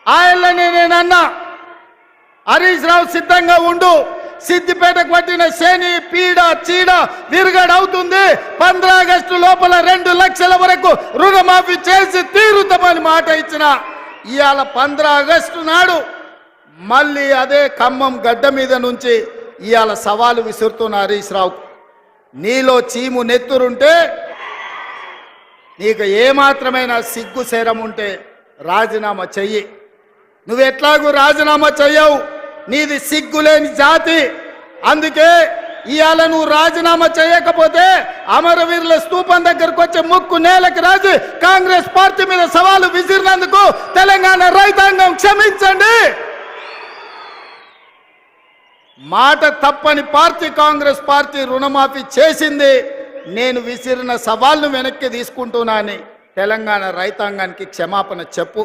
ఆయనని నేనన్నా హరీష్ రావు సిద్ధంగా ఉండు, సిద్దిపేటకు పట్టిన శని పీడ చీడ విరుగడవుతుంది. 15 ఆగస్టు లోపల 2 లక్షల వరకు రుణమాఫీ చేసి తీరుతామని మాట ఇచ్చిన ఇవాళ 15 ఆగస్టు నాడు మళ్ళీ అదే ఖమ్మం గడ్డ మీద నుంచి ఇవాళ సవాలు విసురుతున్న హరీష్ రావు, నీలో చీము నెత్తురుంటే, నీకు ఏమాత్రమైన సిగ్గు శరం ఉంటే రాజీనామా చెయ్యి. నువ్వెట్లాగూ రాజీనామా చెయ్యవు, నీది సిగ్గులేని జాతి. అందుకే ఇవాళ నువ్వు రాజీనామా చేయకపోతే అమరవీరుల స్తూపం దగ్గరకు వచ్చే ముక్కు నేలకు రాజు కాంగ్రెస్ పార్టీ మీద సవాలు విసిరినందుకు తెలంగాణ రైతాంగం క్షమించండి. మాట తప్పని పార్టీ కాంగ్రెస్ పార్టీ రుణమాఫీ చేసింది. నేను విసిరిన సవాల్ను వెనక్కి తీసుకుంటున్నానని తెలంగాణ రైతాంగానికి క్షమాపణ చెప్పు.